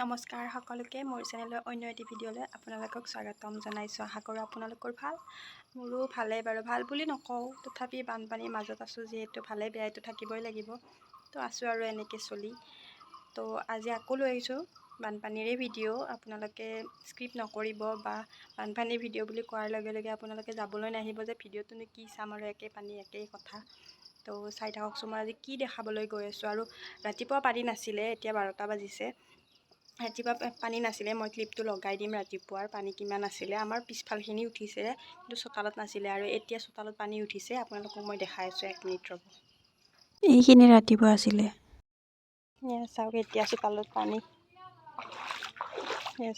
নমস্কাৰ সকলোকে মোৰ চেনেলৰ অন্য এটি ভিডিঅ'লৈ আপোনালোকক স্বাগতম জনাইছোঁ। আশা কৰোঁ আপোনালোকৰ ভাল, মোৰো ভালেই বাৰু। ভাল বুলি নকওঁ, তথাপি বানপানীৰ মাজত আছোঁ যিহেতু ভালে বেয়াইতো থাকিবই লাগিব। তো আছোঁ আৰু এনেকৈ চলি। তো আজি আকৌ লৈ আহিছোঁ বানপানীৰে ভিডিঅ'। আপোনালোকে স্ক্ৰিপ্ট নকৰিব বা বানপানীৰ ভিডিঅ' বুলি কোৱাৰ লগে লগে আপোনালোকে যাবলৈ নাহিব যে ভিডিঅ'টোনো কি চাম আৰু একে পানী একেই কথা। তো চাই থাককচোন মই আজি কি দেখাবলৈ গৈ আছোঁ। আৰু ৰাতিপুৱা পানী নাছিলে, এতিয়া 12টা বাজিছে। ৰাতিপুৱা পানী নাছিলে, মই ক্লিপটো লগাই দিম ৰাতিপুৱাৰ পানী কিমান আছিলে। আমাৰ পিছফালখিনি উঠিছে কিন্তু চোতালত নাছিলে, আৰু এতিয়া চোতালত পানী উঠিছে। আপোনালোকক মই দেখাই আছোঁ, 1 মিনিট ৰ'ব। এইখিনি ৰাতিপুৱা আছিলে, চাওক এতিয়া চোতালত পানী।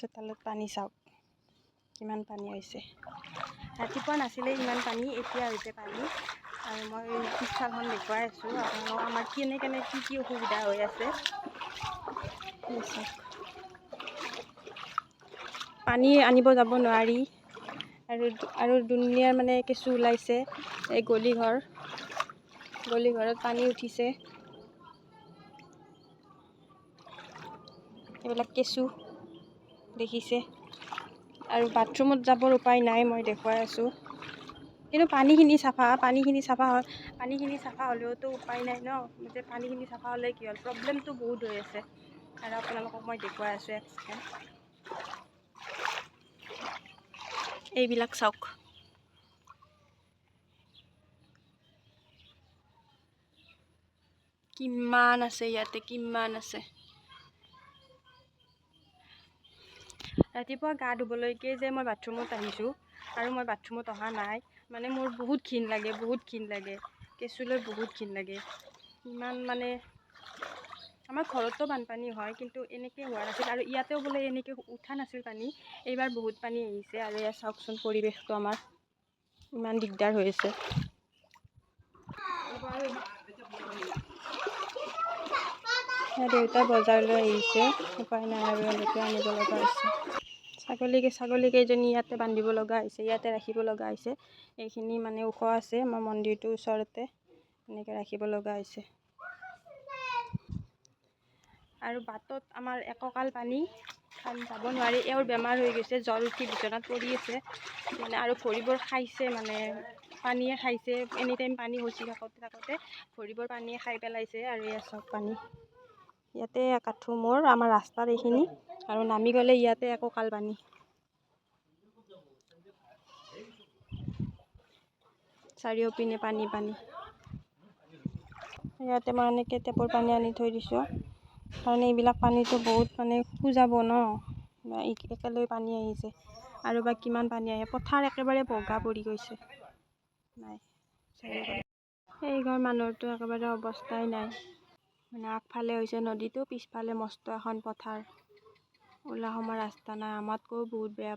চোতালত পানী চাওক কিমান পানী হৈছে। ৰাতিপুৱা নাছিলে ইমান পানী, এতিয়া হৈছে পানী। আৰু মই পিছফালখন দেখুৱাই আছোঁ আপোনালোকক আমাৰ কেনে কি অসুবিধা হৈ আছে। পানী আনিব যাব নোৱাৰি, আৰু দুনিয়াৰ মানে কেঁচু ওলাইছে। এই গলিঘৰত পানী উঠিছে, এইবিলাক কেঁচু দেখিছে। আৰু বাথৰুমত যাবৰ উপায় নাই, মই দেখুৱাই আছোঁ। কিন্তু পানীখিনি চাফা হ'লেওতো উপায় নাই ন, যে পানীখিনি চাফা হ'লে কি হ'ল, প্ৰব্লেমটো বহুত হৈ আছে। আৰু আপোনালোকক মই দেখুৱাই আছোঁ 1 ছেকেণ্ড। এইবিলাক চাওক, কিমান আছে ইয়াতে, কিমান আছে। ৰাতিপুৱা গা ধুবলৈকে যে মই বাথৰুমত আহিছোঁ, আৰু মই বাথৰুমত অহা নাই। মানে মোৰ বহুত ঘিণ লাগে, কেঁচুলৈ বহুত ঘিণ লাগে। ইমান মানে আমাৰ ঘৰতো বানপানী হয়, কিন্তু এনেকৈ হোৱা নাছিল। আৰু ইয়াতেও বোলে এনেকৈ উঠা নাছিল পানী, এইবাৰ বহুত পানী আহিছে। আৰু ইয়াত চাওকচোন পৰিৱেশটো আমাৰ ইমান দিগদাৰ হৈ আছে। দেউতা বজাৰলৈ আহিছে, উপায় নাই আৰু এনেকৈ আনিব লগা হৈছে। ছাগলী কেইজনী ইয়াতে বান্ধিব লগা হৈছে, ইয়াতে ৰাখিব লগা হৈছে। এইখিনি মানে ওখ আছে, আমাৰ মন্দিৰটোৰ ওচৰতে এনেকৈ ৰাখিব লগা হৈছে। আৰু বাটত আমাৰ একঁকাল পানী, যাব নোৱাৰি। এওঁৰ বেমাৰ হৈ গৈছে, জ্বৰ উঠি বিচনাত পৰি আছে মানে। আৰু ভৰিবোৰ খাইছে, মানে পানীয়ে খাইছে। এনি টাইম পানী খচি থাকোঁতে ভৰিবোৰ পানীয়ে খাই পেলাইছে। আৰু ইয়াত চব পানী, ইয়াতে কাঠো মোৰ আমাৰ ৰাস্তাৰ এইখিনি, আৰু নামি গ'লে ইয়াতে একঁকাল পানী। চাৰিওপিনে পানী। ইয়াতে মই এনেকৈ টেপৰ পানী আনি থৈ দিছোঁ, কাৰণ এইবিলাক পানীটো বহুত মানে খুজাব ন, একেলৈ পানী আহিছে। আৰু বা কিমান পানী আহে, পথাৰ একেবাৰে বগা পৰি গৈছে। নাই এই ঘৰ মানুহৰতো একেবাৰে অৱস্থাই নাই। মানে আগফালে হৈছে নদীটো, পিছফালে মস্ত এখন পথাৰ, ওলা সময় ৰাস্তা নাই। আমাতকৈও বহুত বেয়া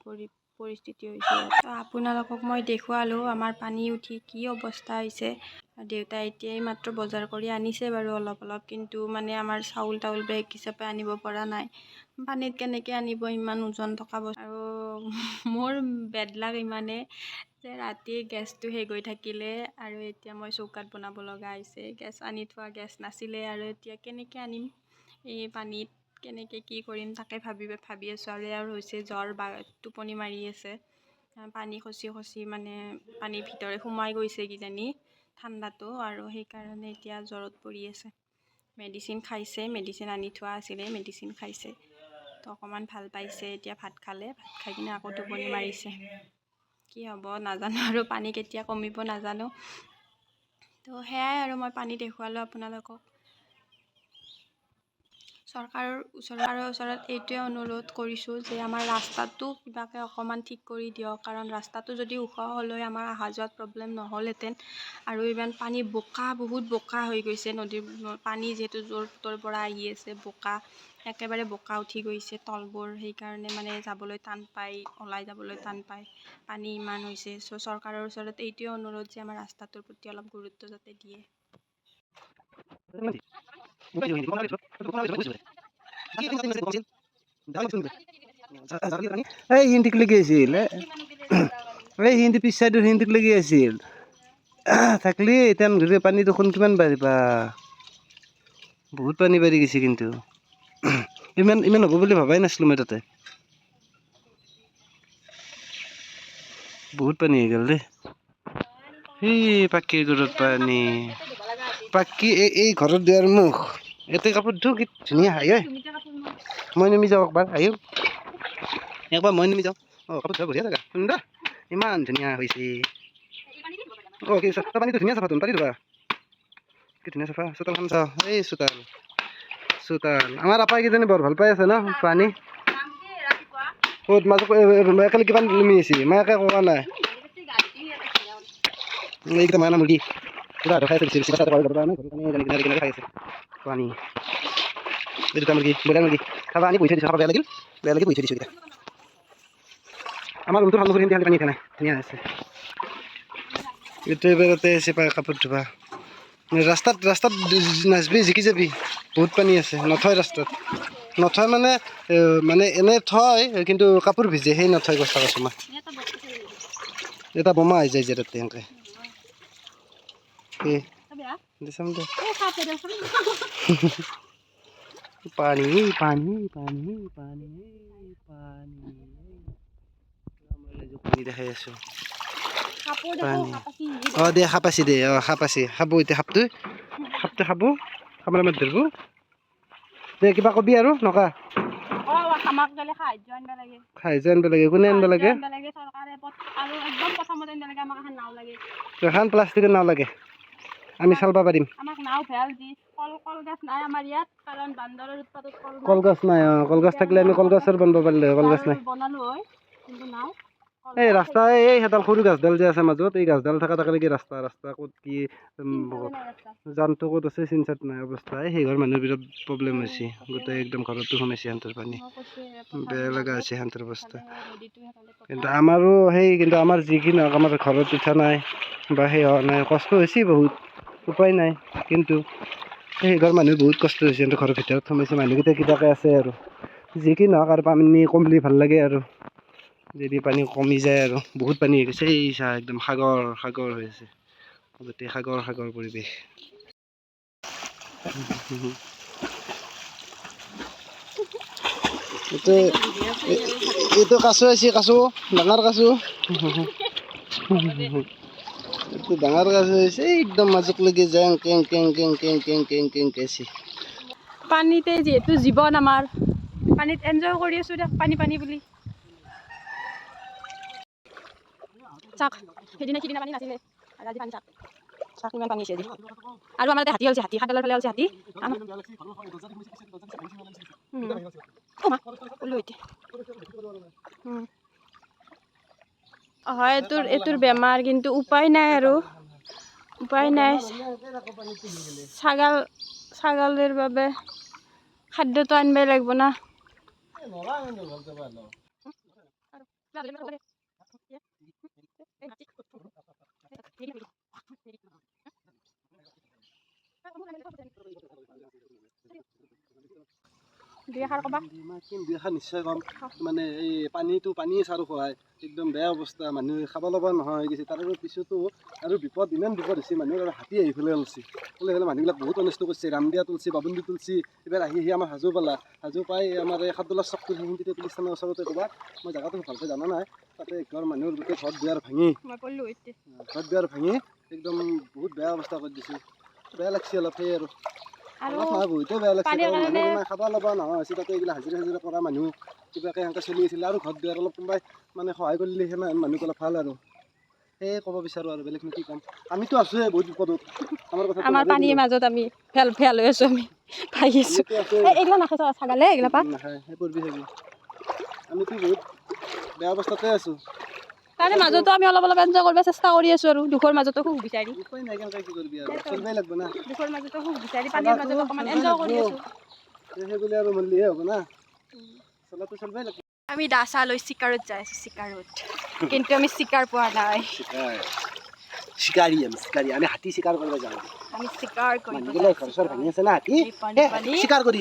পৰিস্থিতি হৈছে ইয়াত। আপোনালোকক মই দেখুৱালোঁ আমাৰ পানী উঠি কি অৱস্থা হৈছে। দেউতাই এতিয়াই মাত্ৰ বজাৰ কৰি আনিছে বাৰু অলপ, কিন্তু মানে আমাৰ চাউল বেগ হিচাপে আনিব পৰা নাই। পানীত কেনেকৈ আনিব ইমান ওজন থকা বস্তু। আৰু মোৰ বেডলাক ইমানে যে ৰাতি গেছটো শেষ হৈ থাকিলে, আৰু এতিয়া মই চৌকাত বনাব লগা হৈছে। গেছ আনি থোৱা গেছ নাছিলে, আৰু এতিয়া কেনেকৈ আনিম এই পানীত, কেনেকৈ কি কৰিম তাকে ভাবি আছোঁ। আৰু ইয়াৰ হৈছে জ্বৰ বা টোপনি মাৰি আছে। পানী খচি মানে পানীৰ ভিতৰে সোমাই গৈছে কিজানি ঠাণ্ডাটো, আৰু সেইকাৰণে এতিয়া জ্বৰত পৰি আছে। মেডিচিন খাইছে, মেডিচিন আনি থোৱা আছিলে, মেডিচিন খাইছে। তো অকণমান ভাল পাইছে এতিয়া। ভাত খালে, ভাত খাই কিনে আকৌ টোপনি মাৰিছে। কি হ'ব নাজানো, আৰু পানী কেতিয়া কমিব নাজানো। তো সেয়াই, আৰু মই পানী দেখুৱালোঁ আপোনালোকক। চৰকাৰৰ ওচৰত এইটোৱে অনুৰোধ কৰিছোঁ যে আমাৰ ৰাস্তাটো কিবাকৈ অকণমান ঠিক কৰি দিয়ক। কাৰণ ৰাস্তাটো যদি ওখ হ'লে আমাৰ অহা যোৱাত প্ৰব্লেম নহ'লহেঁতেন। আৰু ইমান পানী, বহুত বোকা হৈ গৈছে। নদীৰ পানী যিহেতু য'ৰ ত'ৰ পৰা আহি আছে, একেবাৰে বোকা উঠি গৈছে তলবোৰ। সেইকাৰণে মানে যাবলৈ টান পায়, ওলাই যাবলৈ টান পায়, পানী ইমান হৈছে। চ' চৰকাৰৰ ওচৰত এইটোৱে অনুৰোধ যে আমাৰ ৰাস্তাটোৰ প্ৰতি অলপ গুৰুত্ব যাতে দিয়ে। এই হিন্দিক লাগি আছিল, এই হিন্দি পিছ চাইডৰ হিন্দিক লাগি আছিল। থাকলি এতিয়া নদীৰ পানী দেখোন কিমান বাঢ়িবা, বহুত পানী বাঢ়ি গৈছে। কিন্তু ইমান ইমান হ'ব বুলি ভবাই নাছিলোঁ মই তাতে। বহুত পানী হৈ গ'ল দেই। সেই পাক্কিৰ ঘৰত পানী। পাক্কি এই ঘৰত দিয়াৰ মুখ ইয়াতে কাপোৰ ধুওঁ কি ধুনীয়া হাই ঐ। মই নামি যাওঁ একবাৰ আহিও একবাৰ মই নামি যাওঁ। অঁ কাপোৰ ধোৱা বঢ়িয়া জেগা সুন্দৰ ইমান ধুনীয়া হৈছে। অঁ কি পানীটো ধুনীয়া চাফা পানী ধোৱা কি ধুনীয়া চাফা। চোতালখন চাওঁ এই চোতাল আমাৰ আপাই কিজানি বৰ ভাল পাই আছে ন পানী। ক'ত মাজত একেলগে কিমান নামি আছে মই একে কোৱা নাই। এইকেইটা মায়া মুৰ্গী পুৰা খাই আছে খাই আছে পানী। এই দুটা মুৰ্গী ব্ৰইলাৰ মুৰ্গী খাবা আনি বহি থৈ দিছোঁ। খাব বেয়া লাগি বহি থৈ দিছোঁ এতিয়া। আমাৰ ৰুমটো ভাল নকৰি পানী উঠা নাই ধুনীয়া আছে। এইটো এবাৰতে আছে কাপোৰ ধোৱা ৰাস্তাত নাচবি জিকি যাবি বহুত পানী আছে। নথয় ৰাস্তাত নথয় মানে এনে থয় কিন্তু কাপোৰ ভিজে সেই নথয় কথা কৈছোঁ মই। এটা বোমা আহি যায় যে তাতে এনেকৈ চাম দে পানী পানী পানী পানী পানী পানী দেখাই আছোঁ। অঁ দে সাপাইছি দে অঁ সাপাইছি খাব এতিয়া সাপটো খাব আমাৰ ধৰিব দে কিবা কবি আৰু নকা সাহায্য আনিব লাগে কোনে আনিব লাগে এখন প্লাষ্টিকৰ নাও লাগে আমি চলাব পাৰিম। কলগছ নাই অঁ কলগছ থাকিলে আমি কলগছৰ বনাব পাৰিলোঁ কলগছ নাই। এই ৰাস্তা এই সেইডাল সৰু গাছডাল যে আছে মাজত এই গাছডাল থকা তাকে ৰাস্তা ক'ত কি জানটো ক'ত আছে চিনচাত নাই অৱস্থা। এই সেই ঘৰ মানুহৰ বিৰাট প্ৰব্লেম হৈছে গোটেই একদম ঘৰতো সোমাইছে সিহঁতৰ পানী বেয়া লগা হৈছে সিহঁতৰ অৱস্থা। কিন্তু আমাৰো কিন্তু আমাৰ যিখিনি হওক আমাৰ ঘৰত উঠা নাই বা সেই হোৱা নাই কষ্ট হৈছে বহুত উপায় নাই। কিন্তু সেই ঘৰ মানুহ বহুত কষ্ট হৈছে সিহঁতৰ ঘৰৰ ভিতৰত সোমাইছে মানুহকেইটা কিবাকৈ আছে আৰু যি কি নহওক আৰু পানী কমিলে ভাল লাগে আৰু যদি পানী কমি যায় আৰু বহুত পানী হৈ গৈছে। এই চাহ একদম সাগৰ হৈ আছে গোটেই সাগৰ পৰিৱেশ। এইটো কাছু আছে কাছু ডাঙৰ কাছু এইটো ডাঙৰ কাছু হৈছে একদম মাজত লাগি জেং কেং কেং কেং কেং কেং কেং কেং কেছি। পানীতে যিহেতু জীৱন আমাৰ পানীত এনজয় কৰি আছোঁ দিয়ক পানী বুলি। চাওক সিদিনা পানী নাছিলে আৰু আজি পানী চাওক ইমান পানী আছে আজি। আৰু আমাৰ হাতী ওলাইছে সাতডালৰ ফালে ওলাইছে হাতী। হয় এইটোৰ বেমাৰ কিন্তু উপায় নাই আৰু ছাগালৰ বাবে খাদ্যটো আনিবই লাগিব না। নিশ্চয় কম মানে এই পানী চাৰো খোৱাই একদম বেয়া অৱস্থা মানুহে খাব ল'ব নহয় হৈ গৈছে। তাৰ পিছতো আৰু বিপদ ইমান বিপদ হৈছে মানুহৰ আৰু হাতী আহি পেলাই ওলাইছে মানুহবিলাক বহুত অনিষ্ট কৰিছে। ৰামদিয়া তুলছি বাবুন্দি তুলছি এইবাৰ আহি আমাৰ হাজো পাই আমাৰ এই সাতদলা চকটোৰ সেইখিনিতে পুলিচ থানাৰ ওচৰতে ক'ৰবাত মই জেগাটো ভালকৈ জানা নাই। তাতে ঘৰ মানুহৰ গোটেই ঘৰ দুৱাৰ ভাঙি একদম বহুত বেয়া অৱস্থা কৰি দিছে। বেয়া লাগছে অলপ সেই আৰু অলপ নহয় বহুতে বেয়া লাগছে। মানুহ খাব ল'ব নহয় হৈছে তাতে এইবিলাক হাজিৰা কৰা মানুহ কিবাকৈ সেনেকৈ চলি আছিলে আৰু ঘৰ দুৱাৰ অলপ কোনোবাই মানে সহায় কৰিলে সেই মানুহক অলপ ভাল আৰু সেয়ে ক'ব বিচাৰোঁ আৰু বেলেগ কি ক'ম। আমিতো আছোঁৱে বহুত বিপদত আমাৰ পানীৰ মাজত আমি ফেল হৈ আছোঁ আমি ভাই আছোঁ। এইগিলা নাখাইছ ছাগালে এইগিলা পা নাখায় সেই কৰবি চাবি আমিতো বহুত বেয়া অৱস্থাতে আছোঁ। তাৰে মাজতো আমি অলপ এনজয় কৰিব চেষ্টা কৰি আছোঁ আৰু দুখৰ মাজতো সুখ বিচাৰি উপায় নাই কেনেকৈ কি কৰিবি আৰু চলিবই লাগিব না। দুখৰ মাজতো সুখ বিচাৰি পানীৰ মাজত অকণমান এনজয় কৰি আছোঁ। সেইবুলি আৰু মৰিলেহে হ'ব না চলাটো চলিবই লাগিব। আমি দাচা লৈ চিকাৰত যাই আছোঁ কিন্তু আমি চিকাৰ পোৱা নাই। চিকাৰী আমি হাতী চিকাৰ কৰিব যাওঁ। আমি চিকাৰ কৰিব ঘৰ চৰ ভাঙি আছে না হাতী চিকাৰ কৰি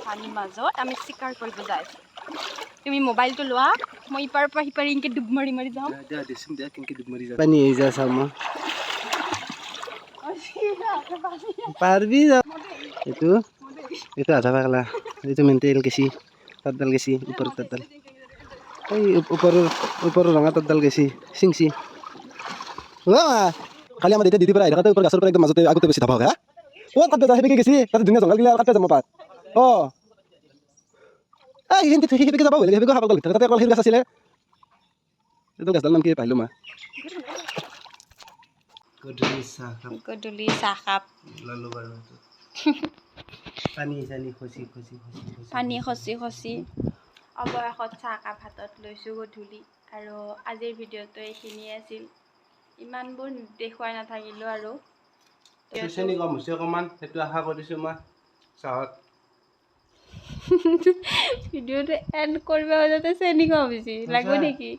পানীৰ মাজত আমি চিকাৰ কৰিব যাই আছোঁ। তুমি মোবাইলটো লোৱা মই ইপাৰৰ পৰা সিপাৰি এনেকৈ ডুব মাৰি যাওঁ। পানী আহি যা চাওঁ মই পাৰিবি এইটো আধা পাগলা এইটো মেণ্টেল গেছি তাতডাল গেছি ওপৰত তাতডাল এই ওপৰৰ ৰঙা তাতডাল গেছি চিংচি খালি আমাৰ এতিয়া ডিউটিৰ পৰা আহি থাকোঁতে ওপৰ গাছৰ পৰা একদম মাজতে আগতে বেছি ধাবা হয় ক'ত কাটবে যায় সেইপিনে গেছি তাতে ধুনীয়া জংঘল গিলা কাটবে যাম পাত সেইপিনে যাব বেলেগ সেইপিনে খাব গ'ল তাতে অকল সেই গাছ আছিলে এইটো গাছডাল নাম কি পাহিলোঁ মই গধূলি চাহকাপ পানী খচি অৱশেষত চাহকাপ হাতত লৈছোঁ গধূলি আৰু আজিৰ ভিডিঅ'টো এইখিনিয়ে আছিল ইমানবোৰ দেখুৱাই নাথাকিলোঁ আৰু চেনি কম হৈছে অকণমান সেইটো আশা কৰিছোঁ মই চাহত ভিডিঅ'টো এণ্ড কৰিব যাতে চেনি কম বেছি লাগিব নেকি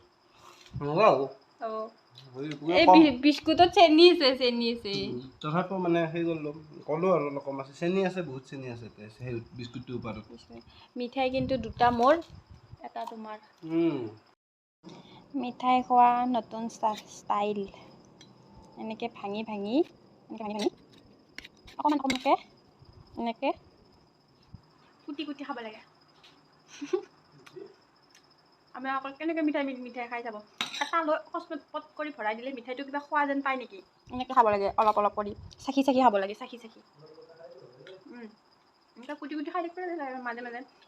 এই বিস্কুটত চেনি আছে তথাপিও মানে সেই ক'লোঁ আৰু অলপ কম আছে চেনি আছে বহুত চেনি আছে সেই বিস্কুটটোৰ ওপৰত মিঠাই কিন্তু দুটা মোৰ এটা তোমাৰ মিঠাই খোৱা নতুন ষ্টাইল এনেকৈ ভাঙি অকণমানকৈ এনেকৈ কুটি খাব লাগে আমি অকল কেনেকৈ মিঠাই খাই চাব এটা লৈ অকস্মাত পট কৰি ভৰাই দিলে মিঠাইটো কিবা খোৱা যেন পায় নেকি এনেকৈ খাব লাগে অলপ কৰি চাখি খাব লাগে চাখি এনেকৈ কুটি খাই থাকিব লাগে মাজে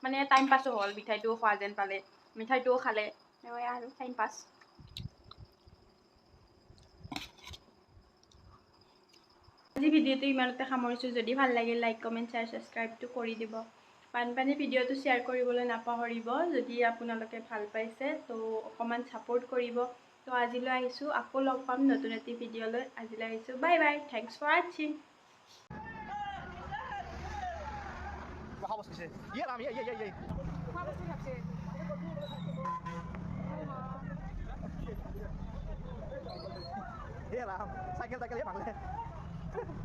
মানে টাইম পাছো হ'ল মিঠাইটোও খোৱা যেন পালে মিঠাইটোও খালে আৰু টাইম পাছ আজি ভিডিঅ'টো ইমানতে সামৰিছোঁ যদি ভাল লাগিল লাইক কমেণ্ট শ্বেয়াৰ ছাবস্ক্ৰাইবটো কৰি দিব বানপানী ভিডিঅ'টো শ্বেয়াৰ কৰিবলৈ নাপাহৰিব যদি আপোনালোকে ভাল পাইছে তো অকণমান ছাপোৰ্ট কৰিব তো আজিলৈ আহিছোঁ আকৌ লগ পাম নতুন এটি ভিডিঅ'লৈ আজিলৈ আহিছোঁ বাই বাই থেংকছ ফৰ ৱাচিং চাইকেল